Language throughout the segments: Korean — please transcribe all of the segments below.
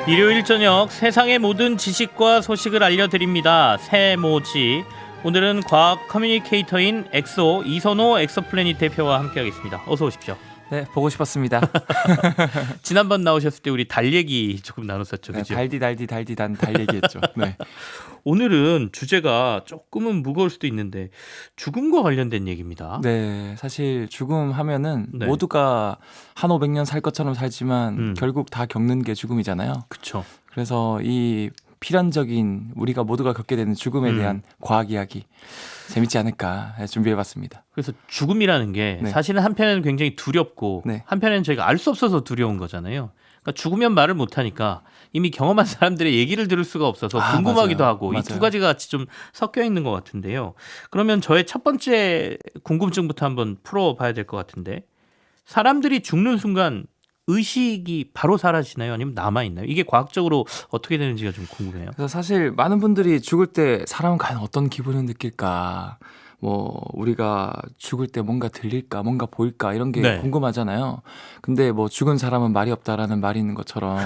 일요일 저녁 세상의 모든 지식과 소식을 알려드립니다. 새모지. 오늘은 과학 커뮤니케이터인 엑소 이선호 엑소플래닛 대표와 함께하겠습니다. 어서 오십시오. 네, 보고 싶었습니다. 지난번 나오셨을 때 우리 달 얘기 조금 나눴었죠, 네, 그죠? 달디단 달 얘기했죠. 네. 오늘은 주제가 조금은 무거울 수도 있는데 죽음과 관련된 얘기입니다. 네, 사실 죽음 하면은 네. 모두가 한 500년 살 것처럼 살지만 결국 다 겪는 게 죽음이잖아요. 그렇죠. 그래서 이 필연적인 우리가 모두가 겪게 되는 죽음에 대한 과학 이야기 재밌지 않을까 준비해봤습니다. 그래서 죽음이라는 게 네. 사실은 한편에는 굉장히 두렵고 네. 한편에는 저희가 알 수 없어서 두려운 거잖아요. 그러니까 죽으면 말을 못하니까 이미 경험한 사람들의 얘기를 들을 수가 없어서 궁금하기도 맞아요. 하고 이 두 맞아요. 가지가 같이 좀 섞여 있는 것 같은데요. 그러면 저의 첫 번째 궁금증부터 한번 풀어봐야 될 것 같은데 사람들이 죽는 순간 의식이 바로 사라지나요? 아니면 남아있나요? 이게 과학적으로 어떻게 되는지가 좀 궁금해요. 그래서 사실 많은 분들이 죽을 때 사람은 과연 어떤 기분을 느낄까, 뭐 우리가 죽을 때 뭔가 들릴까, 뭔가 보일까 이런 게 네. 궁금하잖아요. 근데 뭐 죽은 사람은 말이 없다라는 말이 있는 것처럼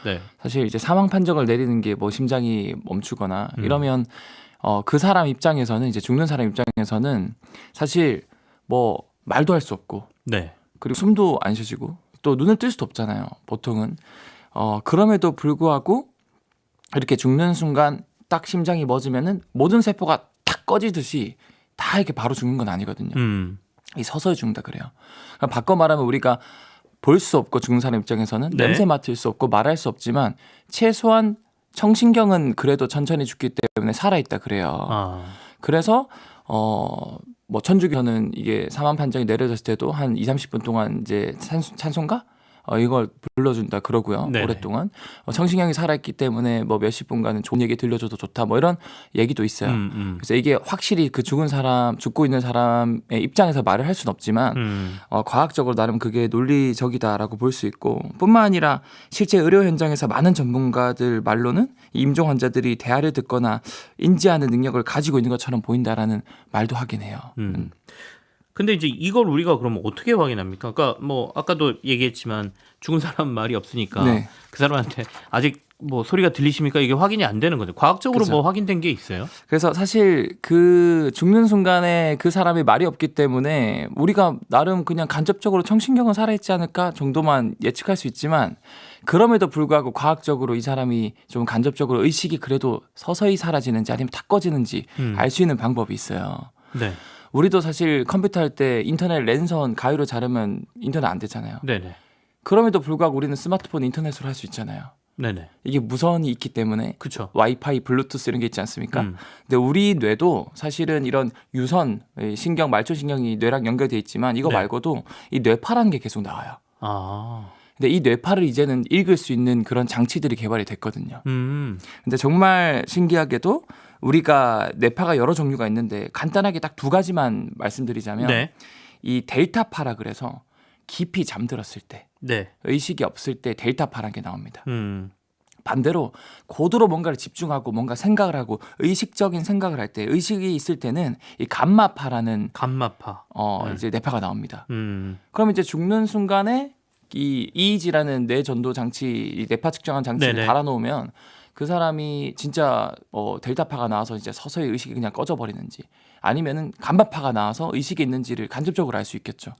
네. 사실 이제 사망 판정을 내리는 게 뭐 심장이 멈추거나 이러면 그 사람 입장에서는 이제 죽는 사람 입장에서는 사실 뭐 말도 할 수 없고 네. 그리고 숨도 안 쉬어지고 또 눈을 뜰 수도 없잖아요. 보통은 그럼에도 불구하고 이렇게 죽는 순간 딱 심장이 멎으면은 모든 세포가 탁 꺼지듯이 다 이렇게 바로 죽는 건 아니거든요. 이 서서히 죽는다 그래요. 그럼 바꿔 말하면 우리가 볼 수 없고 죽는 사람 입장에서는 네. 냄새 맡을 수 없고 말할 수 없지만 최소한 청신경은 그래도 천천히 죽기 때문에 살아있다 그래요. 아. 그래서 뭐 천주교는 이게 사망 판정이 내려졌을 때도 한 2, 30분 동안 이제 찬송가 이걸 불러준다 그러고요. 네네. 오랫동안 청신경이 살아있기 때문에 뭐 몇십 분간은 좋은 얘기 들려줘도 좋다 뭐 이런 얘기도 있어요. 그래서 이게 확실히 그 죽고 있는 사람의 입장에서 말을 할 수는 없지만 과학적으로 나름 그게 논리적이다라고 볼 수 있고 뿐만 아니라 실제 의료 현장에서 많은 전문가들 말로는 이 임종 환자들이 대화를 듣거나 인지하는 능력을 가지고 있는 것처럼 보인다라는 말도 하긴 해요. 근데 이제 이걸 우리가 그러면 어떻게 확인합니까? 그러니까 뭐 아까도 얘기했지만 죽은 사람 말이 없으니까 네. 그 사람한테 아직 뭐 소리가 들리십니까? 이게 확인이 안 되는 거죠. 과학적으로 그죠. 뭐 확인된 게 있어요? 그래서 사실 그 죽는 순간에 그 사람이 말이 없기 때문에 우리가 나름 그냥 간접적으로 청신경은 살아있지 않을까 정도만 예측할 수 있지만 그럼에도 불구하고 과학적으로 이 사람이 좀 간접적으로 의식이 그래도 서서히 사라지는지 아니면 다 꺼지는지 알 수 있는 방법이 있어요. 네. 우리도 사실 컴퓨터 할 때 인터넷 랜선 가위로 자르면 인터넷 안 되잖아요. 네네. 그럼에도 불구하고 우리는 스마트폰 인터넷으로 할 수 있잖아요. 네네. 이게 무선이 있기 때문에 그쵸. 와이파이, 블루투스 이런 게 있지 않습니까? 근데 우리 뇌도 사실은 이런 유선, 신경, 말초신경이 뇌랑 연결돼 있지만 이거 네. 말고도 이 뇌파라는 게 계속 나와요. 아. 근데 이 뇌파를 이제는 읽을 수 있는 그런 장치들이 개발이 됐거든요. 근데 정말 신기하게도 우리가 뇌파가 여러 종류가 있는데 간단하게 딱 두 가지만 말씀드리자면 네. 이 델타파라 그래서 깊이 잠들었을 때 네. 의식이 없을 때 델타파라는 게 나옵니다. 음. 반대로 고도로 뭔가를 집중하고 뭔가 생각을 하고 의식적인 생각을 할 때 의식이 있을 때는 이 감마파라는 감마파. 이제 뇌파가 나옵니다. 음. 그럼 이제 죽는 순간에 이 EEG라는 뇌 전도 장치, 이 뇌파 측정한 장치를 네네. 달아놓으면 그 사람이 진짜 델타파가 나와서 이제 서서히 의식이 그냥 꺼져 버리는지 아니면은 감마파가 나와서 의식이 있는지를 간접적으로 알 수 있겠죠.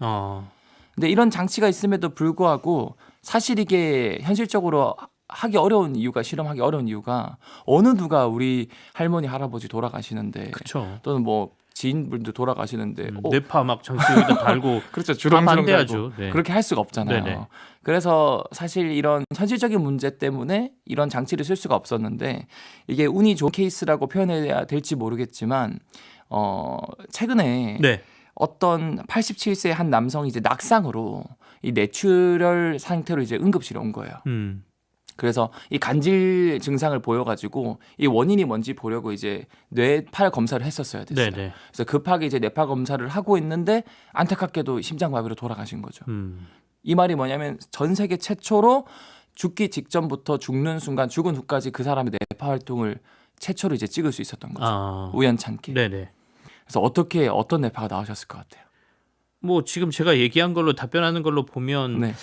근데 이런 장치가 있음에도 불구하고 사실 이게 현실적으로 하기 어려운 이유가 실험하기 어려운 이유가 어느 누가 우리 할머니 할아버지 돌아가시는데 그쵸. 또는 뭐 지인분들 돌아가시는데 뇌파 막 장치 여기다 달고 그렇죠. 다 주렁주렁 반대하죠. 달고 네. 그렇게 할 수가 없잖아요. 네네. 그래서 사실 이런 현실적인 문제 때문에 이런 장치를 쓸 수가 없었는데 이게 운이 좋은 케이스라고 표현해야 될지 모르겠지만 최근에 네. 어떤 87세 한 남성이 이제 낙상으로 이 뇌출혈 상태로 이제 응급실에 온 거예요. 그래서 이 간질 증상을 보여가지고 이 원인이 뭔지 보려고 이제 뇌파 검사를 했었어야 됐어요. 네네. 그래서 급하게 이제 뇌파 검사를 하고 있는데 안타깝게도 심장마비로 돌아가신 거죠. 이 말이 뭐냐면 전 세계 최초로 죽기 직전부터 죽는 순간 죽은 후까지 그 사람의 뇌파 활동을 최초로 이제 찍을 수 있었던 거죠. 우연찮게. 네네. 그래서 어떤 뇌파가 나오셨을 것 같아요? 뭐 지금 제가 얘기한 걸로 답변하는 걸로 보면 네.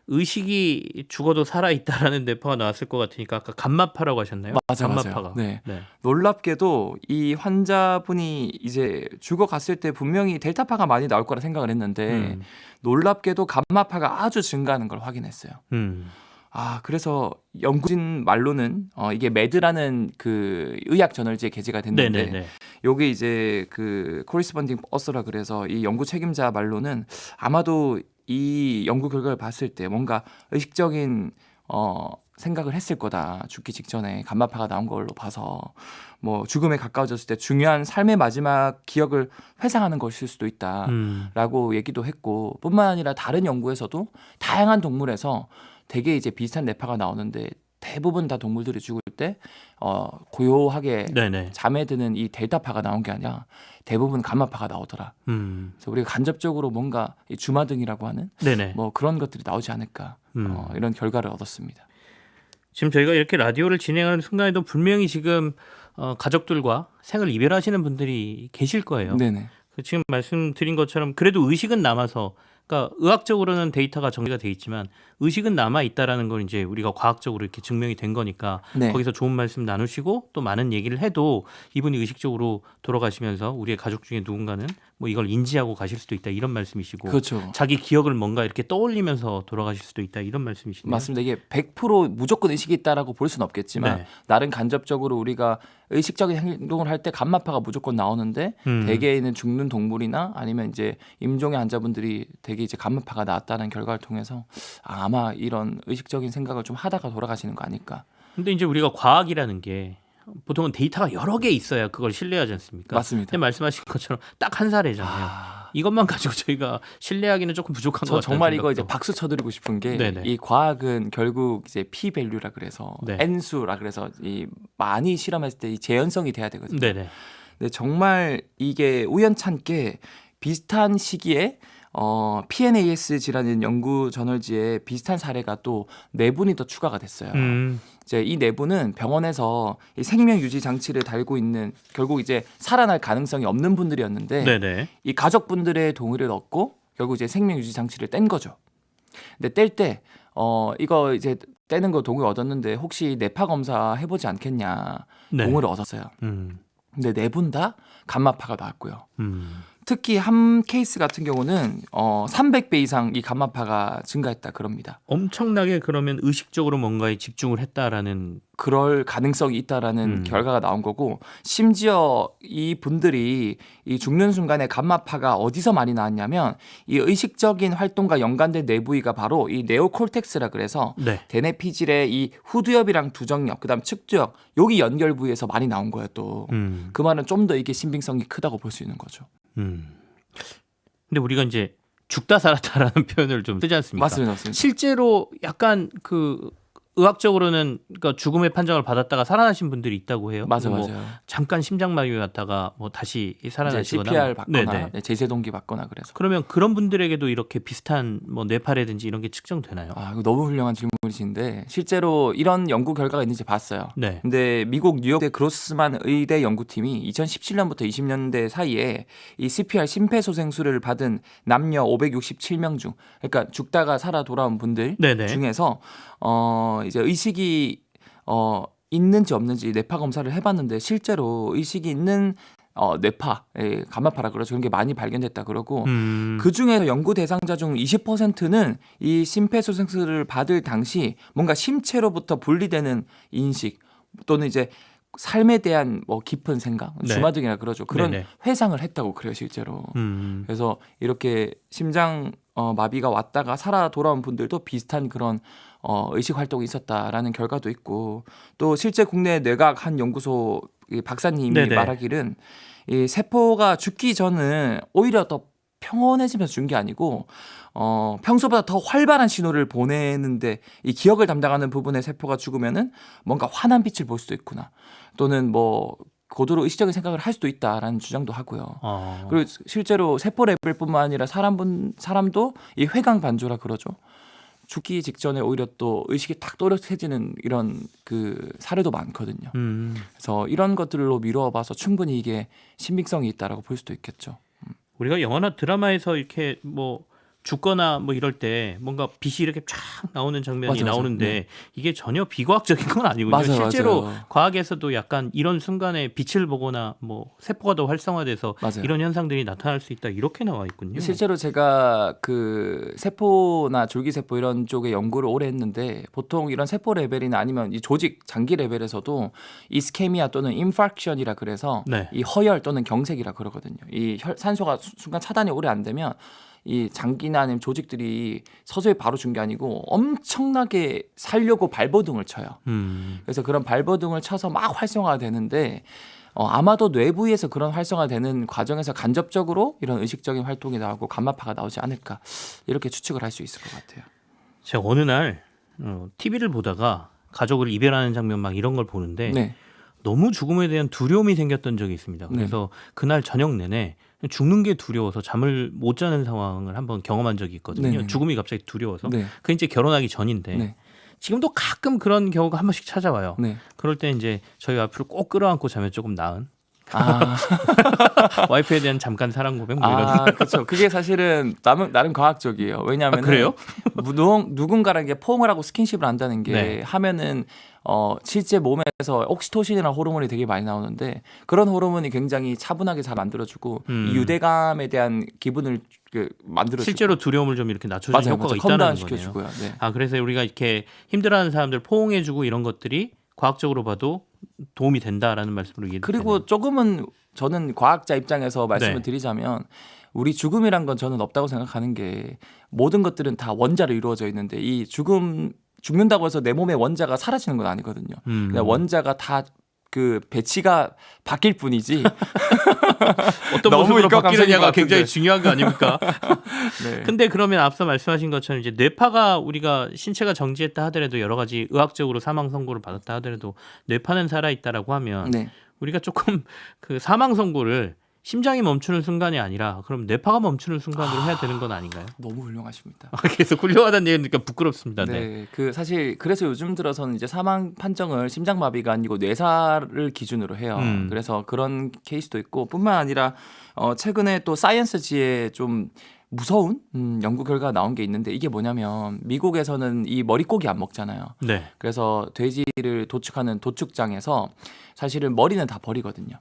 의식이 죽어도 살아 있다라는 뇌파가 나왔을 것 같으니까 아까 감마파라고 하셨나요? 맞아요. 감마파가. 네. 네. 놀랍게도 이 환자분이 이제 죽어갔을 때 분명히 델타파가 많이 나올 거라 생각을 했는데 놀랍게도 감마파가 아주 증가하는 걸 확인했어요. 그래서 연구진 말로는 이게 매드라는 그 의학 저널지에 게재가 됐는데 네네네. 요게 이제 그 코리스폰딩 어스라 그래서 이 연구 책임자 말로는 아마도 이 연구 결과를 봤을 때 뭔가 의식적인 생각을 했을 거다. 죽기 직전에 감마파가 나온 걸로 봐서 뭐 죽음에 가까워졌을 때 중요한 삶의 마지막 기억을 회상하는 것일 수도 있다라고 얘기도 했고, 뿐만 아니라 다른 연구에서도 다양한 동물에서 되게 이제 비슷한 뇌파가 나오는데 대부분 다 동물들이 죽을 때 고요하게 네네. 잠에 드는 이 델타파가 나온 게 아니라 대부분 감마파가 나오더라. 그래서 우리가 간접적으로 뭔가 이 주마등이라고 하는 네네. 뭐 그런 것들이 나오지 않을까 이런 결과를 얻었습니다. 지금 저희가 이렇게 라디오를 진행하는 순간에도 분명히 지금 가족들과 생을 이별하시는 분들이 계실 거예요. 네네. 지금 말씀드린 것처럼 그래도 의식은 남아서, 그러니까 의학적으로는 데이터가 정리가 돼 있지만 의식은 남아 있다라는 걸 이제 우리가 과학적으로 이렇게 증명이 된 거니까 네. 거기서 좋은 말씀 나누시고 또 많은 얘기를 해도 이분이 의식적으로 돌아가시면서 우리의 가족 중에 누군가는 뭐 이걸 인지하고 가실 수도 있다 이런 말씀이시고, 그렇죠. 자기 기억을 뭔가 이렇게 떠올리면서 돌아가실 수도 있다 이런 말씀이시네요. 맞습니다. 이게 100% 무조건 의식이 있다라고 볼 수는 없겠지만 네. 나름 간접적으로 우리가 의식적인 행동을 할 때 감마파가 무조건 나오는데 대개는 죽는 동물이나 아니면 이제 임종의 환자분들이 되게 이제 감마파가 나왔다는 결과를 통해서 아마 이런 의식적인 생각을 좀 하다가 돌아가시는 거 아닐까. 근데 이제 우리가 과학이라는 게 보통은 데이터가 여러 개 있어야 그걸 신뢰하지 않습니까? 맞습니다. 근데 말씀하신 것처럼 딱 한 사례잖아요. 이것만 가지고 저희가 신뢰하기는 조금 부족한 것 저 같아요. 정말 이거 이제 박수 쳐드리고 싶은 게 네네. 이 과학은 결국 이제 p 밸류라 그래서 네. n수라 그래서 이 많이 실험했을 때 이 재현성이 돼야 되거든요. 네네. 근데 정말 이게 우연찮게 비슷한 시기에 PNAS 질환인 연구 저널지에 비슷한 사례가 또 4분이 더 추가가 됐어요. 이제 이 4분은 병원에서 이 생명 유지 장치를 달고 있는, 결국 이제 살아날 가능성이 없는 분들이었는데 네네. 이 가족분들의 동의를 얻고 결국 이제 생명 유지 장치를 뗀 거죠. 근데 뗄 때 이거 이제 떼는 거 동의 얻었는데 혹시 뇌파 검사 해보지 않겠냐 네. 동의를 얻었어요. 근데 4분 다 감마파가 나왔고요. 특히 한 케이스 같은 경우는 300배 이상 이 감마파가 증가했다 그럽니다. 엄청나게 그러면 의식적으로 뭔가에 집중을 했다라는. 그럴 가능성이 있다라는 결과가 나온 거고, 심지어 이 분들이 이 죽는 순간에 감마파가 어디서 많이 나왔냐면 이 의식적인 활동과 연관된 내부위가 바로 이 네오콜텍스라 그래서 네. 대뇌피질의 이 후두엽이랑 두정엽, 그다음 측두엽 여기 연결 부위에서 많이 나온 거예요. 또 그 말은 좀 더 이게 신빙성이 크다고 볼 수 있는 거죠. 근데 우리가 이제 죽다 살았다라는 표현을 좀 쓰지 않습니까? 맞습니다. 실제로 약간 그 의학적으로는 그러니까 죽음의 판정을 받았다가 살아나신 분들이 있다고 해요. 맞아요. 뭐 잠깐 심장마비 왔다가 뭐 다시 살아나시거나 CPR 받거나 네네. 제세동기 받거나 그래서. 그러면 그런 분들에게도 이렇게 비슷한 뭐 뇌파라든지 이런 게 측정되나요? 이거 너무 훌륭한 질문이신데 실제로 이런 연구 결과가 있는지 봤어요. 네. 근데 미국 뉴욕대 그로스만 의대 연구팀이 2017년부터 20년대 사이에 이 CPR 심폐소생술을 받은 남녀 567명 중, 그러니까 죽다가 살아 돌아온 분들 네네. 중에서 이제 의식이 있는지 없는지 뇌파 검사를 해봤는데 실제로 의식이 있는 뇌파, 감마파라 그러죠. 그런 게 많이 발견됐다 그러고, 그 중에서 연구 대상자 중 20%는 이 심폐소생술을 받을 당시 뭔가 심체로부터 분리되는 인식 또는 이제 삶에 대한 뭐 깊은 생각, 네. 주마등이라 그러죠. 그런 네네. 회상을 했다고 그래요, 실제로. 그래서 이렇게 심장 마비가 왔다가 살아 돌아온 분들도 비슷한 그런 의식 활동이 있었다라는 결과도 있고, 또 실제 국내 뇌과학 한 연구소 박사님이 네네. 말하기는 이 세포가 죽기 전은 오히려 더 평온해지면서 준 게 아니고 평소보다 더 활발한 신호를 보내는데 이 기억을 담당하는 부분의 세포가 죽으면은 뭔가 환한 빛을 볼 수도 있구나, 또는 뭐 고도로 의식적인 생각을 할 수도 있다라는 주장도 하고요. 그리고 실제로 세포 레벨뿐만 아니라 사람도 이 회강 반조라 그러죠. 죽기 직전에 오히려 또 의식이 탁 또렷해지는 이런 그 사례도 많거든요. 그래서 이런 것들로 미루어봐서 충분히 이게 신빙성이 있다라고 볼 수도 있겠죠. 우리가 영화나 드라마에서 이렇게 뭐 죽거나 뭐 이럴 때 뭔가 빛이 이렇게 쫙 나오는 장면이 맞아요. 나오는데 네. 이게 전혀 비과학적인 건 아니군요. 맞아요, 실제로 맞아요. 과학에서도 약간 이런 순간에 빛을 보거나 뭐 세포가 더 활성화돼서 맞아요. 이런 현상들이 나타날 수 있다 이렇게 나와 있군요. 실제로 제가 그 세포나 줄기세포 이런 쪽에 연구를 오래 했는데 보통 이런 세포 레벨이나 아니면 이 조직 장기 레벨에서도 이스케미아 또는 인파크션이라 그래서 네. 이 허열 또는 경색이라 그러거든요. 이 산소가 순간 차단이 오래 안 되면 이 장기나 아니면 조직들이 서서히 바로 준 게 아니고 엄청나게 살려고 발버둥을 쳐요. 그래서 그런 발버둥을 쳐서 막 활성화가 되는데 아마도 뇌 부위에서 그런 활성화되는 과정에서 간접적으로 이런 의식적인 활동이 나오고 감마파가 나오지 않을까 이렇게 추측을 할 수 있을 것 같아요. 제가 어느 날 TV를 보다가 가족을 이별하는 장면 막 이런 걸 보는데 네. 너무 죽음에 대한 두려움이 생겼던 적이 있습니다. 그래서 그날 저녁 내내 죽는 게 두려워서 잠을 못 자는 상황을 한번 경험한 적이 있거든요. 네네네. 죽음이 갑자기 두려워서. 네. 그게 이제 결혼하기 전인데 네. 지금도 가끔 그런 경우가 한 번씩 찾아와요. 네. 그럴 때 이제 저희 앞으로 꼭 끌어안고 자면 조금 나은 아, 와이프에 대한 잠깐 사랑 고백 뭐 이런. 그렇죠. 그게 사실은 나름 과학적이에요. 왜냐하면 그래요? 누군가랑 이게 포옹을 하고 스킨십을 한다는 게 네. 하면은 실제 몸에서 옥시토신이라는 호르몬이 되게 많이 나오는데 그런 호르몬이 굉장히 차분하게 잘 만들어주고 이 유대감에 대한 기분을 만들어주고 실제로 두려움을 좀 이렇게 낮춰주는 효과가 있다는 컴다운 거네요. 시켜주고요. 네. 그래서 우리가 이렇게 힘들어하는 사람들 포옹해주고 이런 것들이 과학적으로 봐도 도움이 된다라는 말씀으로 이해되네요. 그리고 조금은 저는 과학자 입장에서 말씀을 네. 드리자면 우리 죽음이란 건 저는 없다고 생각하는 게 모든 것들은 다 원자로 이루어져 있는데 이 죽는다고 해서 내 몸의 원자가 사라지는 건 아니거든요. 그냥 원자가 다 그 배치가 바뀔 뿐이지. 어떤 너무 모습으로 이거 바뀌느냐가 감성인 것 굉장히 같은데. 중요한 거 아닙니까? 네. 근데 그러면 앞서 말씀하신 것처럼 이제 뇌파가 우리가 신체가 정지했다 하더라도 여러 가지 의학적으로 사망 선고를 받았다 하더라도 뇌파는 살아 있다라고 하면 네. 우리가 조금 그 사망 선고를 심장이 멈추는 순간이 아니라 그럼 뇌파가 멈추는 순간으로 해야 되는 건 아닌가요? 너무 훌륭하십니다. 계속 훌륭하다는 얘기니까 부끄럽습니다. 네. 네, 그 사실 그래서 요즘 들어서는 이제 사망 판정을 심장마비가 아니고 뇌사를 기준으로 해요. 그래서 그런 케이스도 있고 뿐만 아니라 최근에 또 사이언스지에 좀 무서운 연구 결과가 나온 게 있는데 이게 뭐냐면 미국에서는 이 머릿고기 안 먹잖아요. 네. 그래서 돼지를 도축하는 도축장에서 사실은 머리는 다 버리거든요.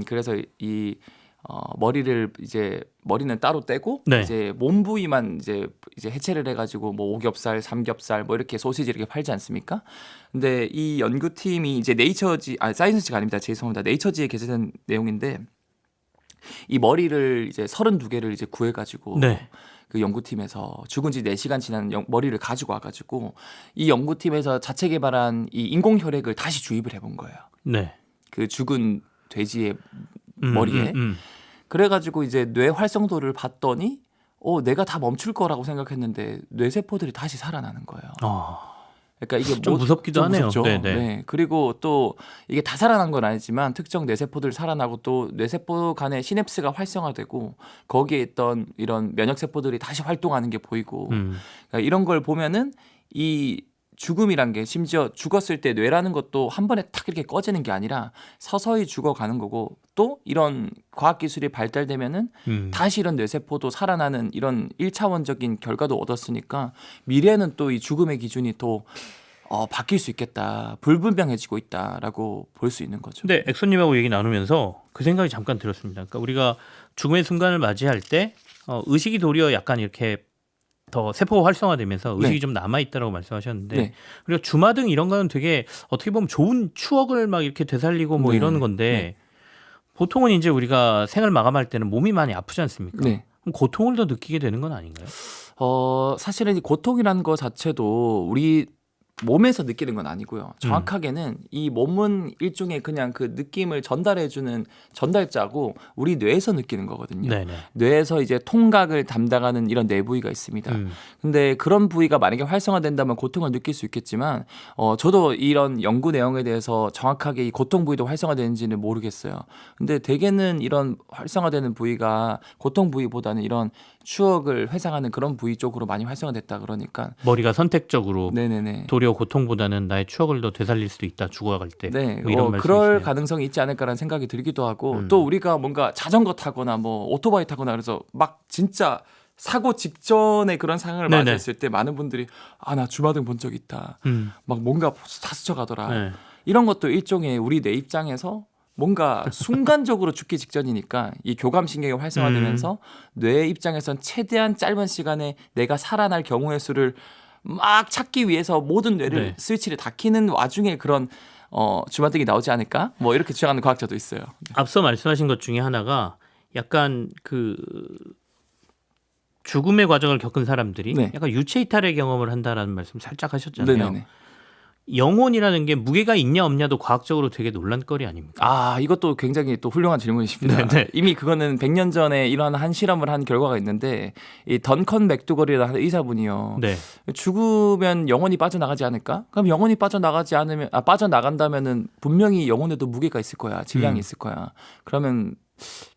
그래서 이 머리는 따로 떼고 네. 이제 몸 부위만 이제 해체를 해가지고 뭐 오겹살, 삼겹살 뭐 이렇게 소시지 이렇게 팔지 않습니까? 근데 이 연구팀이 이제 사이언스지가 아닙니다. 죄송합니다. 네이처지에 게재된 내용인데 이 머리를 이제 32개를 이제 구해가지고 네. 그 연구팀에서 죽은 지 4시간 지난 머리를 가지고 와가지고 이 연구팀에서 자체 개발한 이 인공혈액을 다시 주입을 해본 거예요. 네. 그 죽은 돼지의 머리에. 그래가지고 이제 뇌 활성도를 봤더니 내가 다 멈출 거라고 생각했는데 뇌세포들이 다시 살아나는 거예요. 그러니까 이게 좀 무섭기도 하네요. 무섭죠. 네네. 네. 그리고 또 이게 다 살아난 건 아니지만 특정 뇌세포들 살아나고 또 뇌세포 간의 시냅스가 활성화되고 거기에 있던 이런 면역세포들이 다시 활동하는 게 보이고 그러니까 이런 걸 보면은 이 죽음이란 게 심지어 죽었을 때 뇌라는 것도 한 번에 탁 이렇게 꺼지는 게 아니라 서서히 죽어가는 거고 또 이런 과학기술이 발달되면은 다시 이런 뇌세포도 살아나는 이런 1차원적인 결과도 얻었으니까 미래에는 또 이 죽음의 기준이 또 바뀔 수 있겠다. 불분명해지고 있다라고 볼 수 있는 거죠. 근데 엑소님하고 얘기 나누면서 그 생각이 잠깐 들었습니다. 그러니까 우리가 죽음의 순간을 맞이할 때 의식이 도리어 약간 이렇게 더 세포가 활성화되면서 의식이 네. 좀 남아있다라고 말씀하셨는데 네. 그리고 주마등 이런 거는 되게 어떻게 보면 좋은 추억을 막 이렇게 되살리고 뭐 네. 이러는 건데 네. 보통은 이제 우리가 생을 마감할 때는 몸이 많이 아프지 않습니까? 네. 그럼 고통을 더 느끼게 되는 건 아닌가요? 사실은 이 고통이라는 거 자체도 우리 몸에서 느끼는 건 아니고요. 정확하게는 이 몸은 일종의 그냥 그 느낌을 전달해주는 전달자고 우리 뇌에서 느끼는 거거든요. 네네. 뇌에서 이제 통각을 담당하는 이런 내부위가 있습니다. 근데 그런 부위가 만약에 활성화된다면 고통을 느낄 수 있겠지만 저도 이런 연구 내용에 대해서 정확하게 이 고통 부위도 활성화되는지는 모르겠어요. 근데 대개는 이런 활성화되는 부위가 고통 부위보다는 이런 추억을 회상하는 그런 부위 쪽으로 많이 활성화됐다 그러니까 머리가 선택적으로 네네네. 도리어 고통보다는 나의 추억을 더 되살릴 수도 있다 죽어갈 때. 네, 뭐 이런 그럴 말씀이시네요. 가능성이 있지 않을까라는 생각이 들기도 하고 또 우리가 뭔가 자전거 타거나 뭐 오토바이 타거나 그래서 막 진짜 사고 직전에 그런 상황을 네네. 맞이했을 때 많은 분들이 나 주마등 본 적 있다. 막 뭔가 다 스쳐가더라. 네. 이런 것도 일종의 우리 뇌 입장에서 뭔가 순간적으로 죽기 직전이니까 이 교감신경이 활성화되면서 뇌 입장에선 최대한 짧은 시간에 내가 살아날 경우의 수를 막 찾기 위해서 모든 뇌를 네. 스위치를 다 켜는 와중에 그런 주마등이 나오지 않을까? 뭐 이렇게 주장하는 과학자도 있어요. 앞서 말씀하신 것 중에 하나가 약간 그 죽음의 과정을 겪은 사람들이 네. 약간 유체 이탈의 경험을 한다라는 말씀 살짝 하셨잖아요. 네네네. 영혼이라는 게 무게가 있냐 없냐도 과학적으로 되게 논란거리 아닙니까? 이것도 굉장히 또 훌륭한 질문이십니다. 네네. 이미 그거는 100년 전에 이런 한 실험을 한 결과가 있는데 이 던컨 맥두걸이라는 의사분이요. 네. 죽으면 영혼이 빠져나가지 않을까? 그럼 영혼이 빠져나간다면은 분명히 영혼에도 무게가 있을 거야. 질량이 있을 거야. 그러면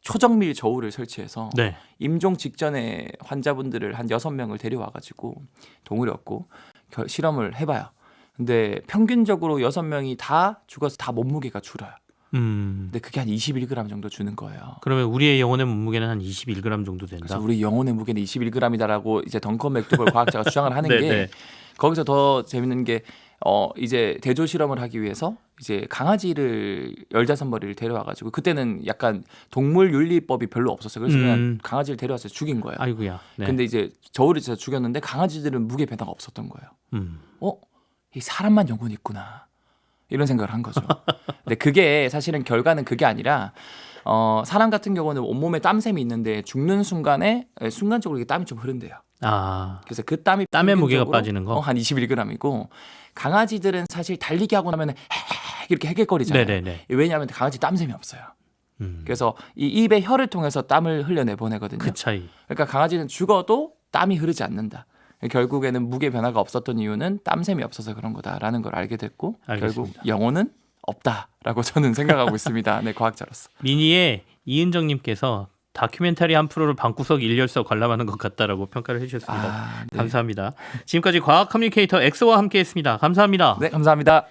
초정밀 저울을 설치해서 네. 임종 직전에 환자분들을 한 6명을 데려와 가지고 동물이 없고 실험을 해봐요. 근데 평균적으로 6명이 다 죽어서 다 몸무게가 줄어요. 근데 그게 한 21g 정도 주는 거예요. 그러면 우리의 영혼의 몸무게는 한 21g 정도 된다. 그래서 우리 영혼의 무게는 21g이다라고 이제 던컨 맥두걸 과학자가 주장을 하는 네, 게 네. 거기서 더 재밌는 게 이제 대조 실험을 하기 위해서 이제 강아지를 15마리를 데려와 가지고 그때는 약간 동물 윤리법이 별로 없었어요. 그래서 그냥 강아지를 데려와서 죽인 거예요. 아이고야. 네. 근데 이제 저울을 쳐서 죽였는데 강아지들은 무게 변화가 없었던 거예요. 음. 이 사람만 영혼이 있구나. 이런 생각을 한 거죠. 근데 그게 사실은 결과는 그게 아니라 사람 같은 경우는 온몸에 땀샘이 있는데 죽는 순간에 순간적으로 이게 땀이 좀 흐른대요. 그래서 그 땀이 땀의 무게가 평균적으로 빠지는 거? 한 21g이고 강아지들은 사실 달리기 하고 나면 이렇게 헤헷거리잖아요. 네네네. 왜냐하면 강아지 땀샘이 없어요. 음. 그래서 이 입의 혀를 통해서 땀을 흘려내 보내거든요. 그 차이. 그러니까 강아지는 죽어도 땀이 흐르지 않는다. 결국에는 무게 변화가 없었던 이유는 땀샘이 없어서 그런 거다라는 걸 알게 됐고 알겠습니다. 결국 영혼은 없다라고 저는 생각하고 있습니다. 네, 과학자로서. 미니의 이은정님께서 다큐멘터리 한 프로를 방구석 일렬서 관람하는 것 같다라고 평가를 해주셨습니다. 네. 감사합니다. 지금까지 과학 커뮤니케이터 엑소와 함께했습니다. 감사합니다. 네, 감사합니다.